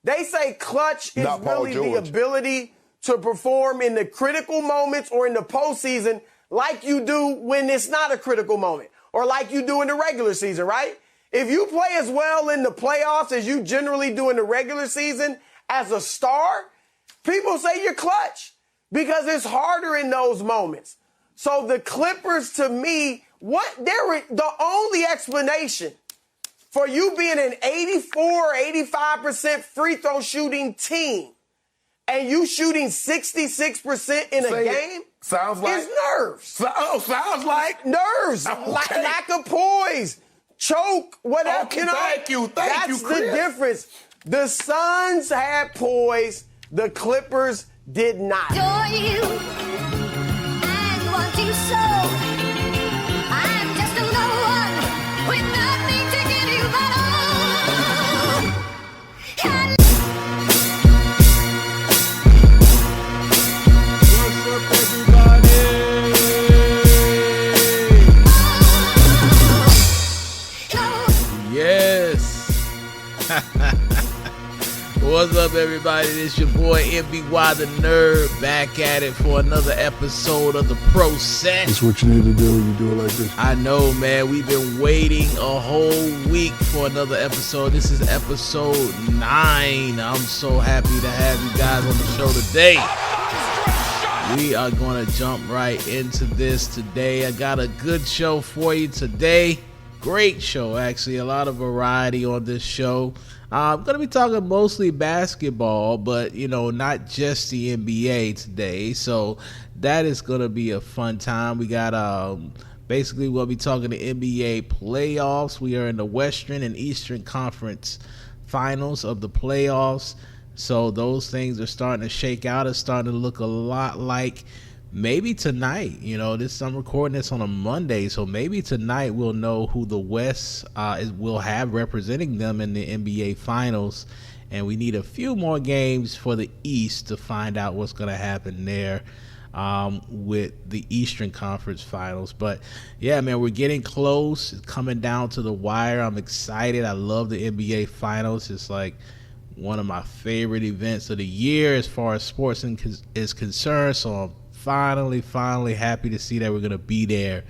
They say clutch is Not Paul really George. the ability to perform in the critical moments or in the postseason like you do when it's not a critical moment or like you do in the regular season, right? If you play as well in the playoffs as you generally do in the regular season as a star, people say you're clutch because it's harder in those moments. So the Clippers, to me, the only explanation for you being an 84 or 85% free throw shooting team and you shooting 66% in a game sounds like is nerves. Sounds like nerves, okay. lack of poise, choke, whatever. Okay, you know, thank you, that's Chris. the difference. The Suns had poise, the Clippers did not. Adore you and want you so. I'm just a no one with nothing to give you but all. What's up, everybody? Yes. What's up, everybody? This your boy MBY the Nerd back at it for another episode of the Pro Set. That's what you need to do when you do it like this. I know, man. We've been waiting a whole week for another episode. This is episode 9. I'm so happy to have you guys on the show today. We are going to jump right into this today. I got a good show for you today. Great show, actually. A lot of variety on this show. I'm going to be talking mostly basketball, but, not just the NBA today. So that is going to be a fun time. We got, basically, we'll be talking the NBA playoffs. We are in the Western and Eastern Conference finals of the playoffs. So those things are starting to shake out. It's starting to look a lot like maybe tonight. I'm recording this on a Monday, so maybe tonight we'll know who the West will have representing them in the NBA Finals. And we need a few more games for the East to find out what's going to happen there with the Eastern Conference Finals. But, yeah, man, we're getting close. It's coming down to the wire. I'm excited. I love the NBA Finals. It's like one of my favorite events of the year as far as sports is concerned. So I'm finally happy to see that we're going to be there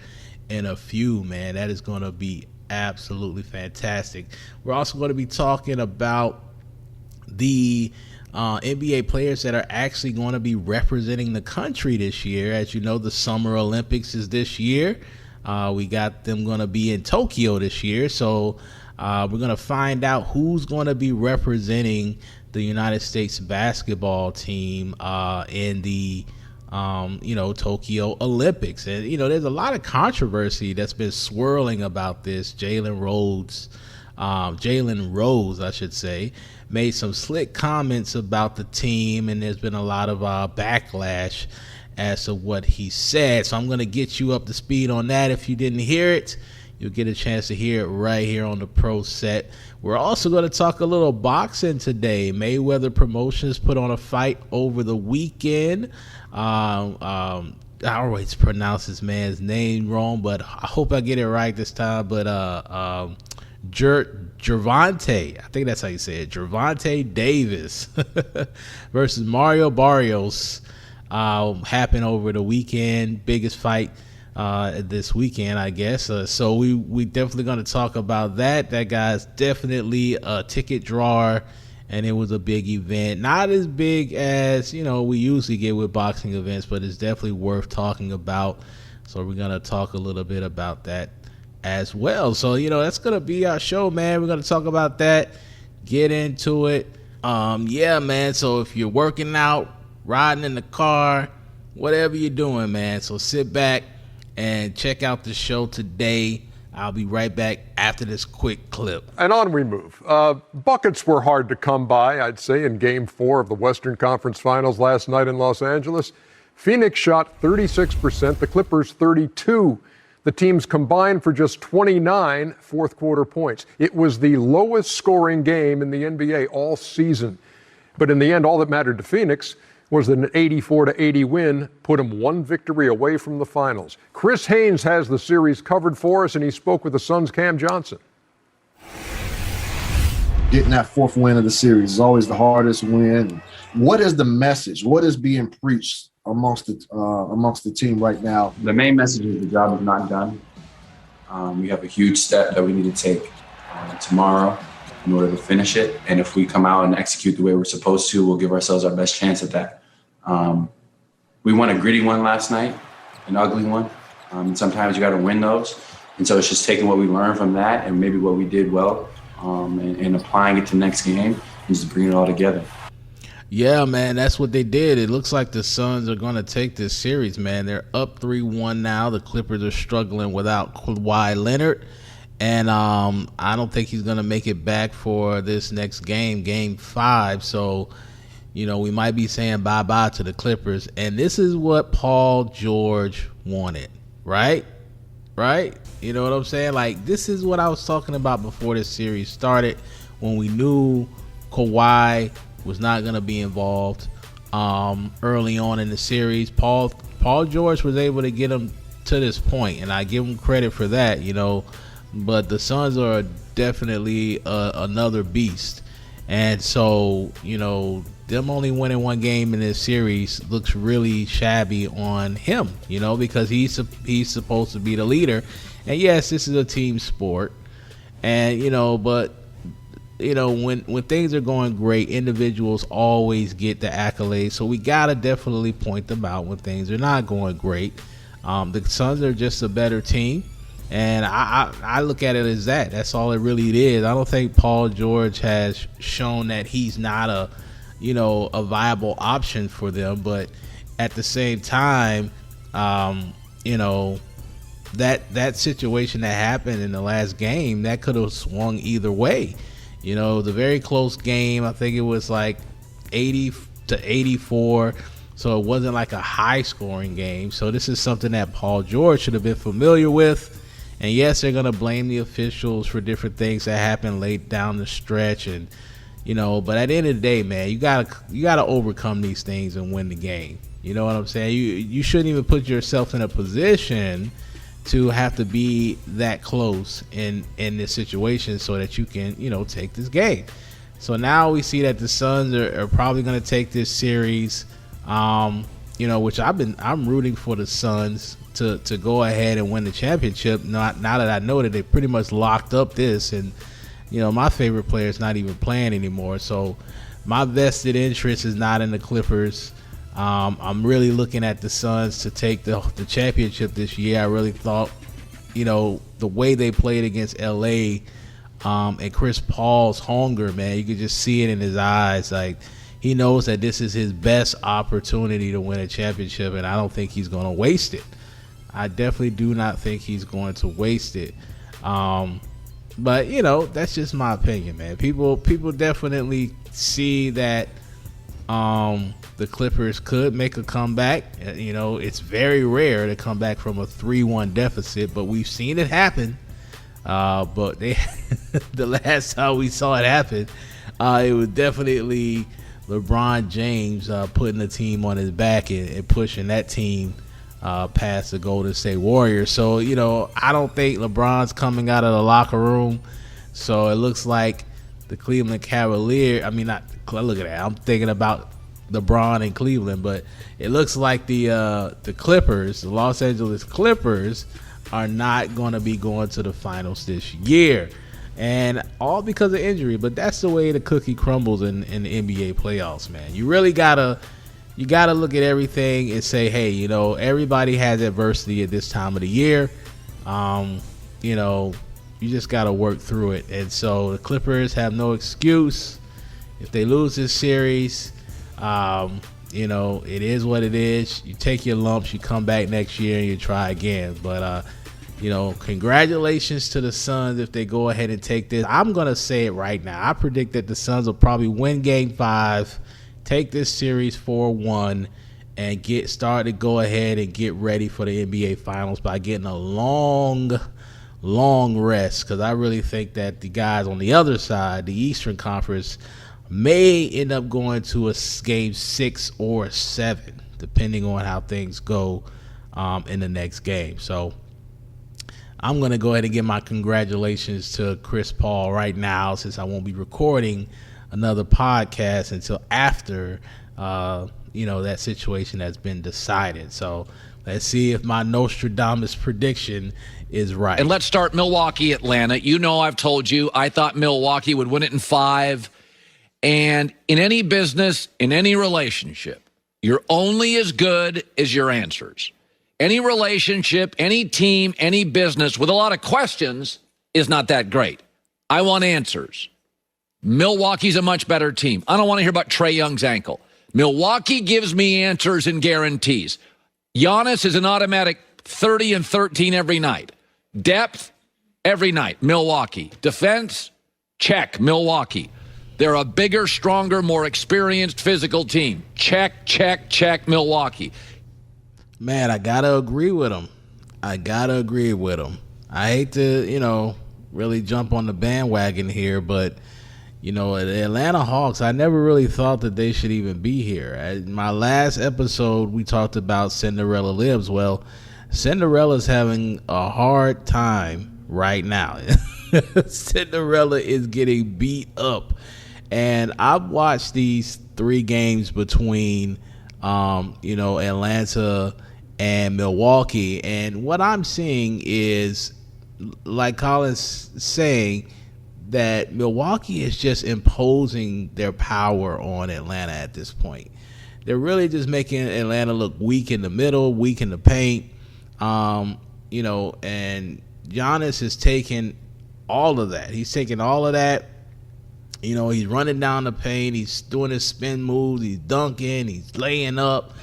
in a few, man. That is going to be absolutely fantastic. We're also going to be talking about the NBA players that are actually going to be representing the country this year. As you know, the Summer Olympics is this year. We got them going to be in Tokyo this year. So we're going to find out who's going to be representing the United States basketball team in the Tokyo Olympics. And, there's a lot of controversy that's been swirling about this. Jalen Rose, I should say, made some slick comments about the team, and there's been a lot of backlash as to what he said. So I'm going to get you up to speed on that. If you didn't hear it, you'll get a chance to hear it right here on the Pro Set. We're also going to talk a little boxing today. Mayweather Promotions put on a fight over the weekend. I always pronounce this man's name wrong, but I hope I get it right this time. But Gervonta, I think that's how you say it, Gervonta Davis versus Mario Barrios happened over the weekend. Biggest fight this weekend, I guess. So we definitely going to talk about that. That guy's definitely a ticket drawer, and it was a big event. Not as big as, we usually get with boxing events, but it's definitely worth talking about. So we're going to talk a little bit about that as well. So, that's going to be our show, man. We're going to talk about that, get into it. Yeah, man. So if you're working out, riding in the car, whatever you're doing, man. So sit back and check out the show today. I'll be right back after this quick clip. And on we move. Buckets were hard to come by, I'd say, in Game 4 of the Western Conference Finals last night in Los Angeles. Phoenix shot 36%, the Clippers 32%. The teams combined for just 29 fourth-quarter points. It was the lowest scoring game in the NBA all season. But in the end, all that mattered to Phoenix was that an 84-80 win put him one victory away from the finals. Chris Haynes has the series covered for us, and he spoke with the Suns' Cam Johnson. getting that fourth win of the series is always the hardest win. What is the message? What is being preached amongst the team right now? The main message is the job is not done. We have a huge step that we need to take tomorrow in order to finish it. And if we come out and execute the way we're supposed to, we'll give ourselves our best chance at that. We won a gritty one last night, an ugly one. And sometimes you got to win those. And so it's just taking what we learned from that and maybe what we did well and applying it to next game and just bringing it all together. Yeah, man, that's what they did. It looks like the Suns are going to take this series, man. They're up 3-1 now. The Clippers are struggling without Kawhi Leonard. And I don't think he's going to make it back for this next game, Game 5. So, you know, we might be saying bye-bye to the Clippers. And this is what Paul George wanted, right? Right? You know what I'm saying? Like, this is what I was talking about before this series started, when we knew Kawhi was not going to be involved early on in the series. Paul George was able to get him to this point, and I give him credit for that, you know. But the Suns are definitely another beast. And so, you know, them only winning one game in this series looks really shabby on him, you know, because he's supposed to be the leader. And yes, this is a team sport. And, you know, but, you know, when things are going great, individuals always get the accolades. So we got to definitely point them out when things are not going great. The Suns are just a better team. And I look at it as that. That's all it really is. I don't think Paul George has shown that he's not a viable option for them. But at the same time, you know, that situation that happened in the last game, that could have swung either way. You know, the very close game, I think it was like 80-84. So it wasn't like a high-scoring game. So this is something that Paul George should have been familiar with. And yes, they're going to blame the officials for different things that happened late down the stretch. And, you know, but at the end of the day, man, you gotta overcome these things and win the game. You know what I'm saying? You shouldn't even put yourself in a position to have to be that close in this situation so that you can, you know, take this game. So now we see that the Suns are probably going to take this series, you know, which I'm rooting for the Suns to go ahead and win the championship. Now that I know that they pretty much locked up this, and, you know, my favorite player is not even playing anymore. So my vested interest is not in the Clippers. I'm really looking at the Suns to take the championship this year. I really thought, you know, the way they played against LA, and Chris Paul's hunger, man, you could just see it in his eyes. Like, he knows that this is his best opportunity to win a championship, and I don't think he's going to waste it. I definitely do not think he's going to waste it. But, you know, that's just my opinion, man. People definitely see that the Clippers could make a comeback. You know, it's very rare to come back from a 3-1 deficit, but we've seen it happen. But the last time we saw it happen, it was definitely LeBron James putting the team on his back and pushing that team past the Golden State Warriors. So, you know, I don't think LeBron's coming out of the locker room. So it looks like the Cleveland Cavaliers, look at that. I'm thinking about LeBron in Cleveland, but it looks like the Clippers, the Los Angeles Clippers, are not going to be going to the finals this year. And all because of injury. But that's the way the cookie crumbles in the NBA playoffs, man. You really gotta look at everything and say, hey, you know, everybody has adversity at this time of the year. You know, you just got to work through it. And so the Clippers have no excuse. If they lose this series, you know, it is what it is. You take your lumps, you come back next year and you try again. But, you know, congratulations to the Suns if they go ahead and take this. I'm going to say it right now. I predict that the Suns will probably win Game 5, take this series 4-1, and start to go ahead and get ready for the NBA Finals by getting a long rest, because I really think that the guys on the other side, the Eastern Conference, may end up going to a Game 6 or 7, depending on how things go in the next game. So I'm going to go ahead and give my congratulations to Chris Paul right now, since I won't be recording another podcast until after, that situation has been decided. So let's see if my Nostradamus prediction is right. And let's start Milwaukee, Atlanta. You know, I've told you I thought Milwaukee would win it in 5. And in any business, in any relationship, you're only as good as your answers. Any relationship, any team, any business with a lot of questions is not that great. I want answers. Milwaukee's a much better team. I don't want to hear about Trae Young's ankle. Milwaukee gives me answers and guarantees. Giannis is an automatic 30 and 13 every night. Depth, every night. Milwaukee. Defense, check. Milwaukee. They're a bigger, stronger, more experienced physical team. Check, check, check. Milwaukee. Man, I got to agree with him. I hate to, really jump on the bandwagon here, but the Atlanta Hawks, I never really thought that they should even be here. In my last episode, we talked about Cinderella Lives. Well, Cinderella's having a hard time right now. Cinderella is getting beat up. And I've watched these 3 games between, Atlanta and Milwaukee. And what I'm seeing is, like Colin's saying, that Milwaukee is just imposing their power on Atlanta at this point. They're really just making Atlanta look weak in the middle, weak in the paint, and Giannis is taking all of that. He's taking all of that. He's running down the paint. He's doing his spin moves. He's dunking. He's laying up.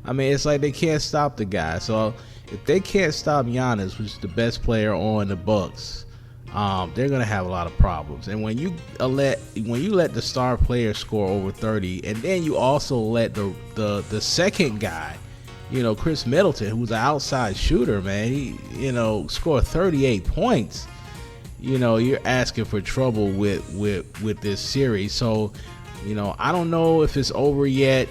I mean, it's like they can't stop the guy. So if they can't stop Giannis, which is the best player on the Bucks, they're gonna have a lot of problems. And when you let the star player score over 30, and then you also let the second guy, Chris Middleton, who's an outside shooter, man, he score 38 points. You're asking for trouble with this series. So, I don't know if it's over yet,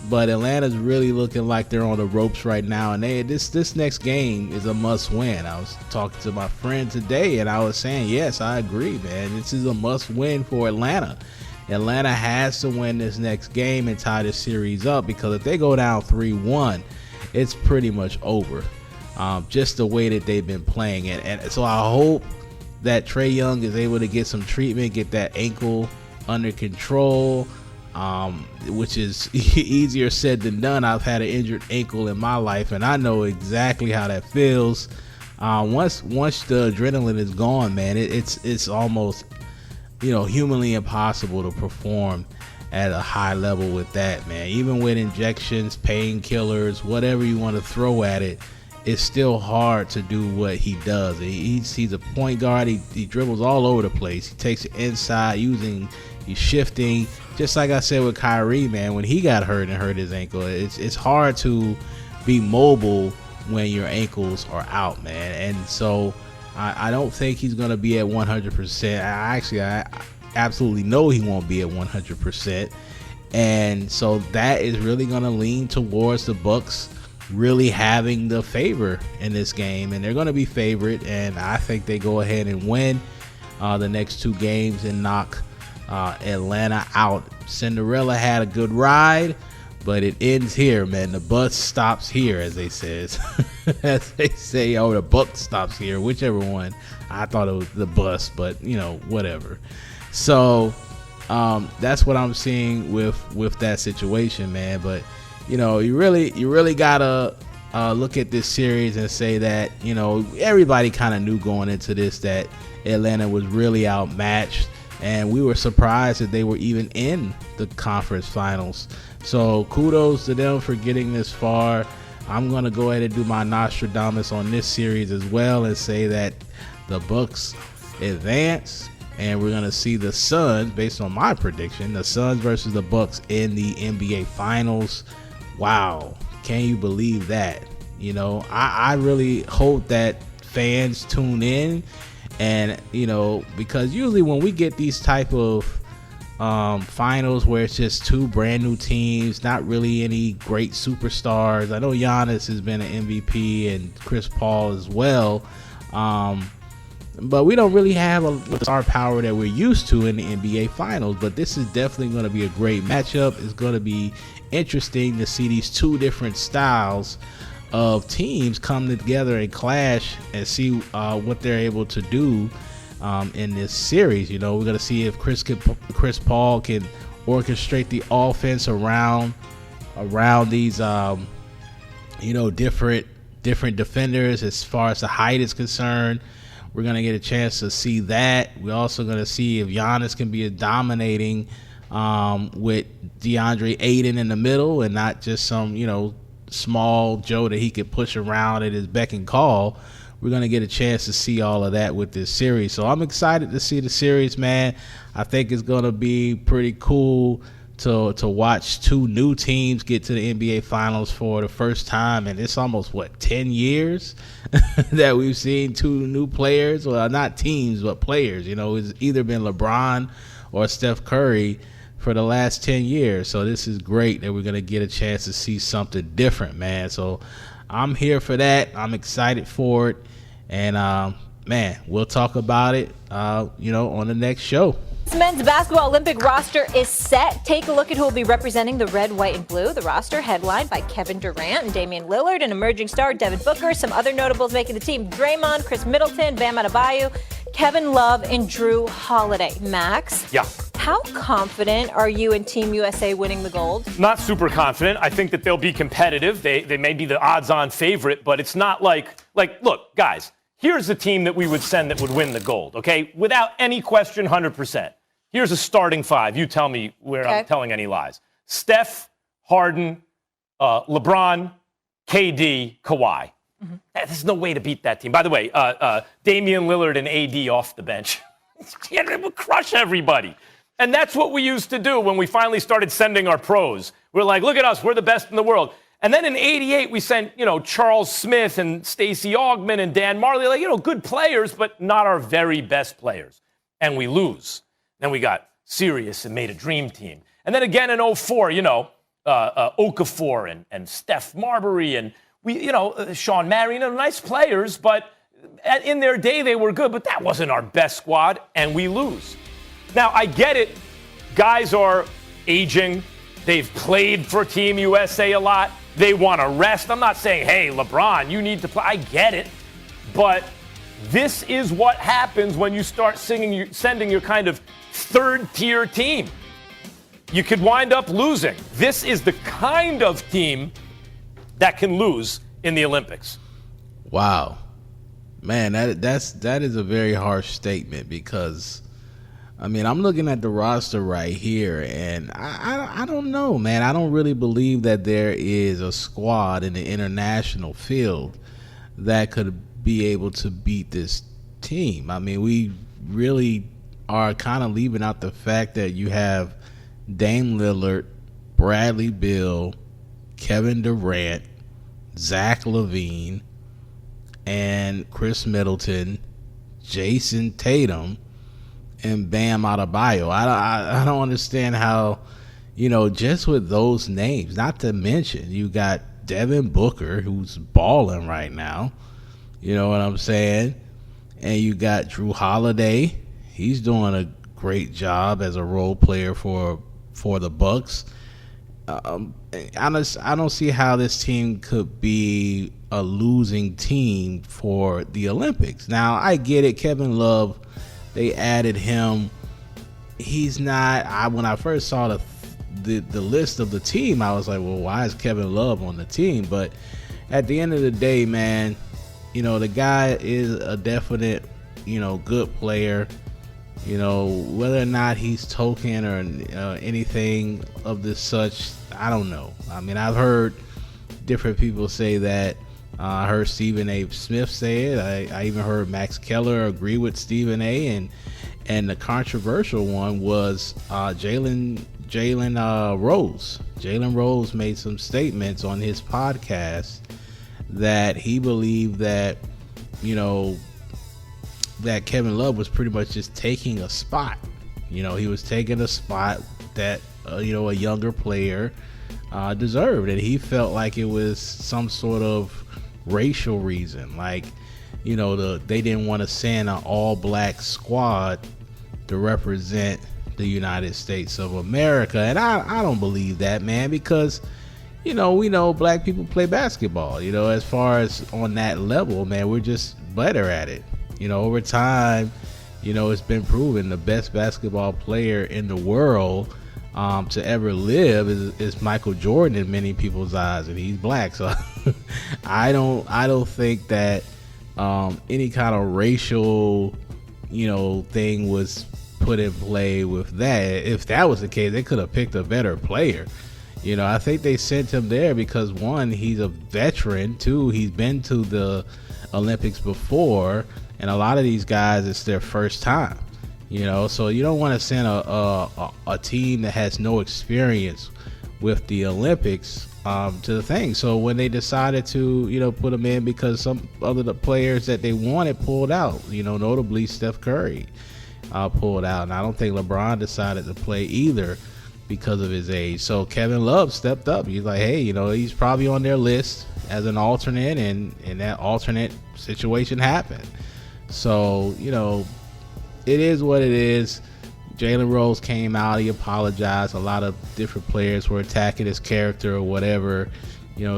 but Atlanta's really looking like they're on the ropes right now. And this next game is a must win. I was talking to my friend today, and I was saying, yes, I agree, man. This is a must win for Atlanta. Atlanta has to win this next game and tie this series up, because if they go down 3-1, it's pretty much over. Just the way that they've been playing it. And so I hope that Trae Young is able to get some treatment, get that ankle under control, which is easier said than done. I've had an injured ankle in my life, and I know exactly how that feels. Once the adrenaline is gone, man, it's almost humanly impossible to perform at a high level with that, man. Even with injections, painkillers, whatever you want to throw at it, it's still hard to do what he does. He's a point guard. He dribbles all over the place. He takes it inside, he's shifting. Just like I said with Kyrie, man, when he got hurt and hurt his ankle, it's hard to be mobile when your ankles are out, man. And so I don't think he's going to be at 100%. I absolutely know he won't be at 100%. And so that is really going to lean towards the Bucks really having the favor in this game, and they're going to be favored, and I think they go ahead and win the next 2 games and knock Atlanta out. Cinderella had a good ride, but it ends here, man. The bus stops here, as they says. As they say, the buck stops here, whichever one. I thought it was the bus, but whatever. So that's what I'm seeing with that situation, man. But you really gotta look at this series and say that everybody kind of knew going into this that Atlanta was really outmatched, and we were surprised that they were even in the conference finals. So kudos to them for getting this far. I'm gonna go ahead and do my Nostradamus on this series as well and say that the Bucks advance, and we're gonna see the Suns, based on my prediction, the Suns versus the Bucks in the NBA Finals. Wow, can you believe that? I really hope that fans tune in, and because usually when we get these type of finals where it's just 2 brand new teams, not really any great superstars. I know Giannis has been an MVP and Chris Paul as well, But we don't really have a star power that we're used to in the NBA Finals. But this is definitely going to be a great matchup. It's going to be interesting to see these two different styles of teams come together and clash and see what they're able to do in this series. We're going to see if Chris Paul can orchestrate the offense around these different defenders as far as the height is concerned. We're going to get a chance to see that. We're also going to see if Giannis can be dominating with DeAndre Ayton in the middle and not just some, small Joe that he could push around at his beck and call. We're going to get a chance to see all of that with this series. So I'm excited to see the series, man. I think it's going to be pretty cool to watch two new teams get to the NBA Finals for the first time. And it's almost, 10 years that we've seen two new players. Well, not teams, but players. It's either been LeBron or Steph Curry for the last 10 years. So this is great that we're going to get a chance to see something different, man. So I'm here for that. I'm excited for it. And, man, we'll talk about it, on the next show. Men's basketball Olympic roster is set. Take a look at who will be representing the red, white, and blue. The roster headlined by Kevin Durant and Damian Lillard, and emerging star Devin Booker. Some other notables making the team: Draymond, Chris Middleton, Bam Adebayo, Kevin Love, and Drew Holiday. Max? Yeah. How confident are you in Team USA winning the gold? Not super confident. I think that they'll be competitive. They may be the odds-on favorite, but it's not like, look, guys, here's the team that we would send that would win the gold, okay? Without any question, 100%. Here's a starting five. You tell me where I'm telling any lies. Steph, Harden, LeBron, KD, Kawhi. Mm-hmm. There's no way to beat that team. By the way, Damian Lillard and AD off the bench. It would crush everybody. And that's what we used to do when we finally started sending our pros. We're like, look at us. We're the best in the world. And then in '88, we sent, Charles Smith and Stacey Augmon and Dan Marley, good players, but not our very best players. And we lose. Then we got serious and made a dream team. And then again in '04, Okafor and Steph Marbury and Sean Marion, nice players, but in their day they were good, but that wasn't our best squad, and we lose. Now, I get it. Guys are aging. They've played for Team USA a lot. They want to rest. I'm not saying, hey, LeBron, you need to play. I get it. But this is what happens when you start sending your kind of third-tier team. You could wind up losing. This is the kind of team that can lose in the Olympics. Wow. Man, that is a very harsh statement because, I'm looking at the roster right here, and I don't know, man. I don't really believe that there is a squad in the international field that could be able to beat this team. We really are kind of leaving out the fact that you have Dame Lillard, Bradley Beal, Kevin Durant, Zach LaVine, and Chris Middleton, Jason Tatum, and Bam Adebayo. I don't understand how, just with those names, not to mention you got Devin Booker, who's balling right now. You know what I'm saying? And you got Drew Holiday. He's doing a great job as a role player for the Bucks. I don't see how this team could be a losing team for the Olympics. Now, I get it. Kevin Love, they added him. He's not. When I first saw the list of the team, I was like, well, why is Kevin Love on the team? But at the end of the day, man, the guy is a definite, good player. Whether or not he's token or anything of this such, I don't know. I've heard different people say that. I heard Stephen A. Smith say it. I even heard Max Keller agree with Stephen A. And the controversial one was Jalen Rose. Jalen Rose made some statements on his podcast that he believed that, that Kevin Love was pretty much just taking a spot. He was taking a spot that, a younger player deserved. And he felt like it was some sort of racial reason. Like, they didn't want to send an all-black squad to represent the United States of America. And I don't believe that, man, because, we know black people play basketball. As far as on that level, man, we're just better at it. Over time, it's been proven the best basketball player in the world to ever live is Michael Jordan in many people's eyes, and he's black. So I don't think that any kind of racial, thing was put in play with that. If that was the case, they could have picked a better player. I think they sent him there because, one, he's a veteran. Two, he's been to the Olympics before, and a lot of these guys, it's their first time. So you don't want to send a team that has no experience with the Olympics to the thing. So when they decided to, put him in because some other the players that they wanted pulled out, notably Steph Curry pulled out. And I don't think LeBron decided to play either because of his age. So Kevin Love stepped up. He's like, hey, he's probably on their list as an alternate, and that alternate situation happened. So, it is what it is. Jalen Rose came out. He apologized. A lot of different players were attacking his character or whatever,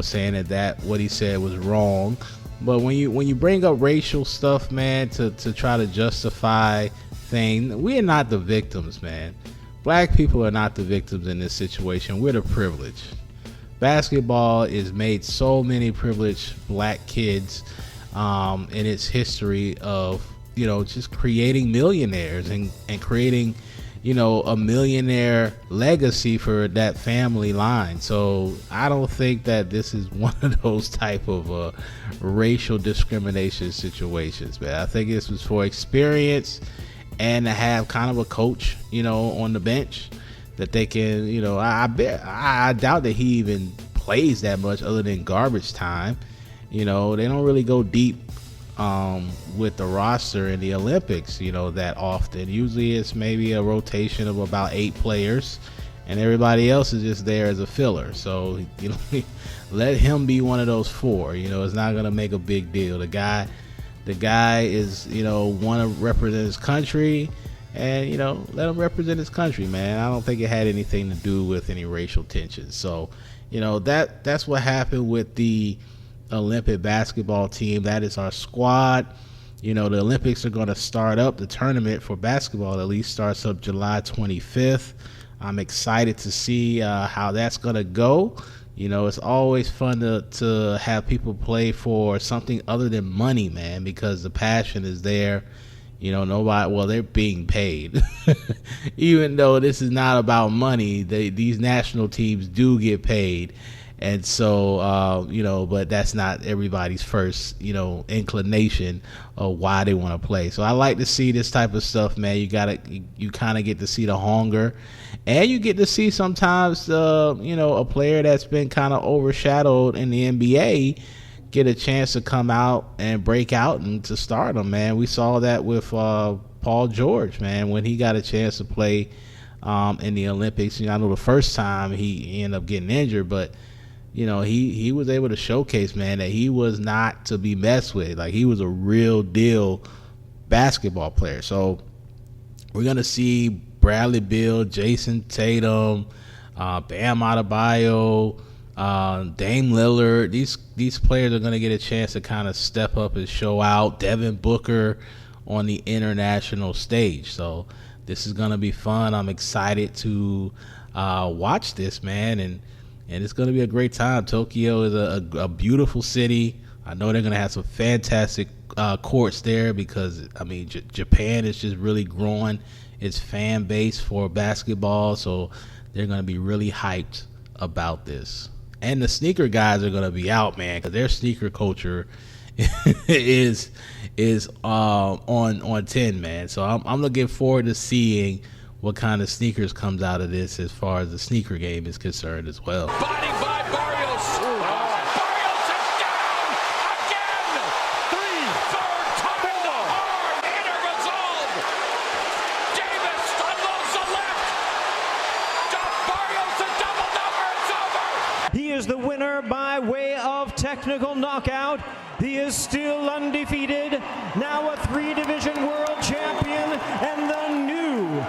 saying that what he said was wrong. But when you bring up racial stuff, man, to try to justify things, we are not the victims, man. Black people are not the victims in this situation. We're the privileged. Basketball has made so many privileged black kids in its history of, just creating millionaires and creating, a millionaire legacy for that family line. So I don't think that this is one of those type of racial discrimination situations, man. I think this was for experience and to have kind of a coach, on the bench that they can, I doubt that he even plays that much other than garbage time. They don't really go deep with the roster in the Olympics, that often. Usually it's maybe a rotation of about 8 players and everybody else is just there as a filler. So, let him be one of those 4. It's not going to make a big deal. The guy is, want to represent his country, and, let him represent his country, man. I don't think it had anything to do with any racial tensions. So, that's what happened with the Olympic basketball team. That is our squad. The Olympics are going to start up. The tournament for basketball at least starts up July 25th. I'm excited to see how that's going to go. It's always fun to have people play for something other than money, man, because the passion is there. They're being paid. Even though this is not about money, these national teams do get paid. And so, but that's not everybody's first, inclination of why they want to play. So I like to see this type of stuff, man. You kind of get to see the hunger, and you get to see sometimes, a player that's been kind of overshadowed in the NBA get a chance to come out and break out and to stardom, man. We saw that with Paul George, man, when he got a chance to play in the Olympics. I know the first time he ended up getting injured, but he was able to showcase, man, that he was not to be messed with. Like, he was a real deal basketball player. So we're going to see Bradley Beal, Jason Tatum, Bam Adebayo, Dame Lillard. These players are going to get a chance to kind of step up and show out. Devin Booker on the international stage. So this is going to be fun. I'm excited to watch this, man, and it's going to be a great time. Tokyo is a beautiful city. I know they're going to have some fantastic courts there because, Japan is just really growing its fan base for basketball. So they're going to be really hyped about this. And the sneaker guys are going to be out, man, because their sneaker culture is on 10, man. So I'm looking forward to seeing what kind of sneakers comes out of this as far as the sneaker game is concerned as well. Fighting by Barrios. Barrios is down again. 3rd time in the hard hitter resolved. Davis unloads the left. Barrios a double number. It's over. He is the winner by way of technical knockout. He is still undefeated, now a 3-division world champion and the new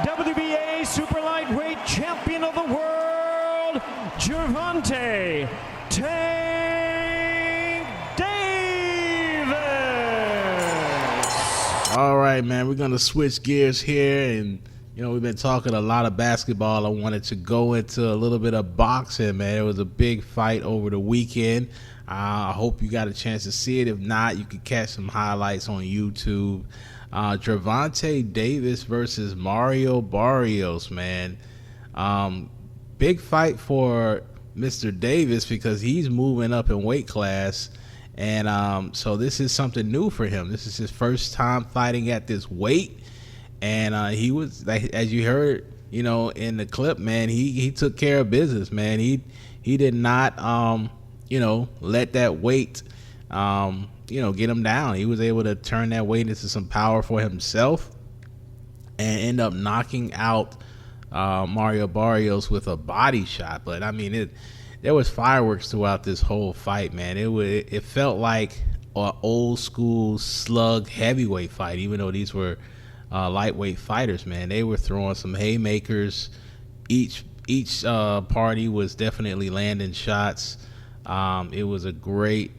WBA super lightweight champion of the world, Gervonta Tank Davis. All right, man, we're going to switch gears here. And, we've been talking a lot of basketball. I wanted to go into a little bit of boxing, man. It was a big fight over the weekend. I hope you got a chance to see it. If not, you can catch some highlights on YouTube. Gervonta Davis versus Mario Barrios, man. Big fight for Mr. Davis because he's moving up in weight class. And so this is something new for him. This is his first time fighting at this weight. And he was, as you heard, in the clip, man, he took care of business, man. He did not let that weight, get him down. He was able to turn that weight into some power for himself and end up knocking out Mario Barrios with a body shot. But, I mean, there was fireworks throughout this whole fight, man. It felt like an old school slug heavyweight fight, even though these were lightweight fighters, man. They were throwing some haymakers. Each party was definitely landing shots. It was a great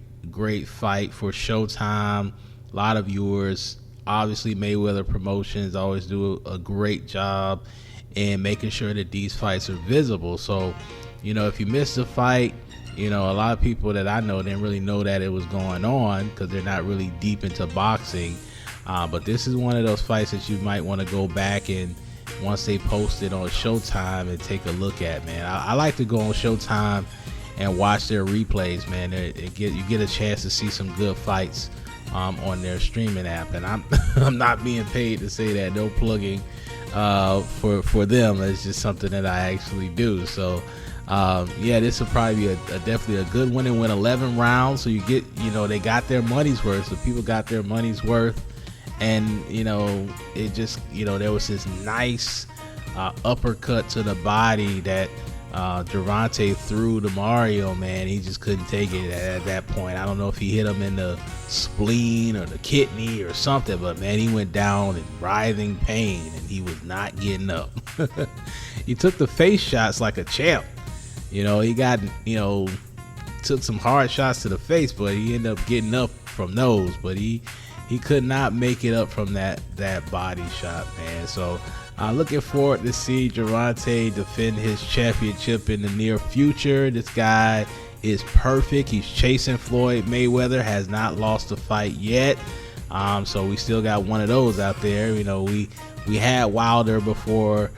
fight for Showtime. A lot of viewers. Obviously, Mayweather Promotions always do a great job in making sure that these fights are visible. So, if you missed the fight, a lot of people that I know didn't really know that it was going on because they're not really deep into boxing. But this is one of those fights that you might want to go back and once they post it on Showtime and take a look at, man. I like to go on Showtime and watch their replays, man. You get a chance to see some good fights on their streaming app, and I'm not being paid to say that. No plugging for them. It's just something that I actually do. So this will probably be definitely a good one. It went 11 rounds, so you get they got their money's worth. So people got their money's worth, and it just there was this nice uppercut to the body that Gervonta threw to Mario, man. He just couldn't take it at that point. I don't know if he hit him in the spleen or the kidney or something, but man, he went down in writhing pain and he was not getting up. He took the face shots like a champ. He got, took some hard shots to the face, but he ended up getting up from those, but he could not make it up from that body shot, man. So looking forward to see Gervonta defend his championship in the near future. This guy is perfect. He's chasing Floyd Mayweather, has not lost a fight yet. So we still got one of those out there. We had Wilder before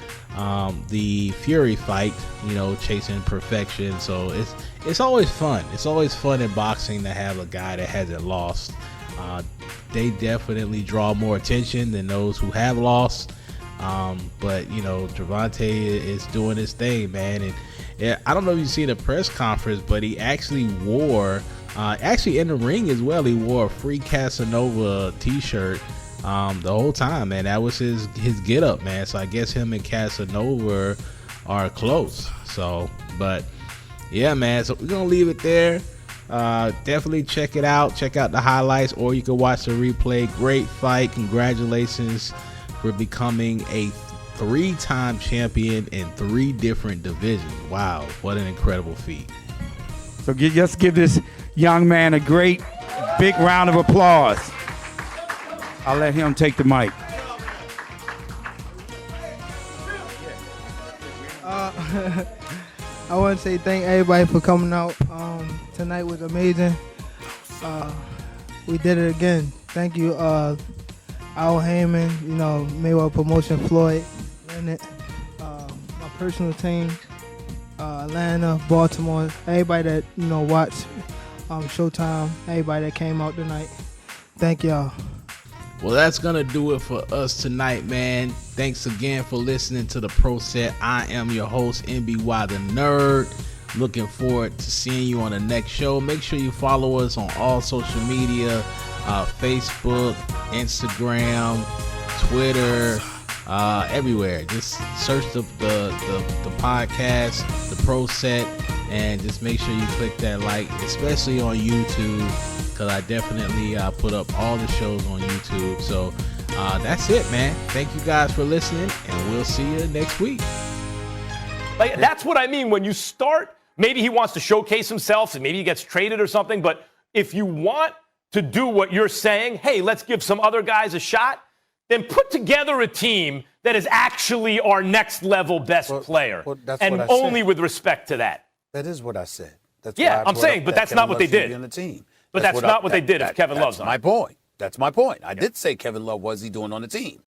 the Fury fight, chasing perfection. So it's always fun. It's always fun in boxing to have a guy that hasn't lost. They definitely draw more attention than those who have lost. But Gervonta is doing his thing, man. And I don't know if you've seen the press conference, but he actually wore, in the ring as well, he wore a Free Casanova t-shirt the whole time, man. That was his get up, man. So I guess him and Casanova are close. So, but yeah, man. So we're gonna leave it there. Definitely check it out. Check out the highlights, or you can watch the replay. Great fight. Congratulations for becoming a 3-time champion in 3 different divisions. Wow, what an incredible feat. So let's give this young man a great big round of applause. I'll let him take the mic. I want to say thank everybody for coming out. Tonight was amazing. We did it again. Thank you, Al Heyman, Mayweather Promotion, Floyd, Leonard, my personal team, Atlanta, Baltimore, everybody that watched Showtime, everybody that came out tonight. Thank y'all. Well, that's going to do it for us tonight, man. Thanks again for listening to the Pro Set. I am your host, NBY the Nerd. Looking forward to seeing you on the next show. Make sure you follow us on all social media, Facebook, Instagram, Twitter, everywhere. Just search the podcast, the Pro Set, And just make sure you click that like, especially on YouTube, because I definitely put up all the shows on YouTube. So that's it, man. Thank you guys for listening, and we'll see you next week. Like, that's what I mean when you start. Maybe he wants to showcase himself, and maybe he gets traded or something. But if you want to do what you're saying, hey, let's give some other guys a shot, then put together a team that is actually our next level best player, and only with respect to that. That is what I said. That's yeah, I'm saying, but that's not what they did. On the team. But that's not what they did if Kevin Love's on. That's my point. That's my point. I did say Kevin Love, what is he doing on the team?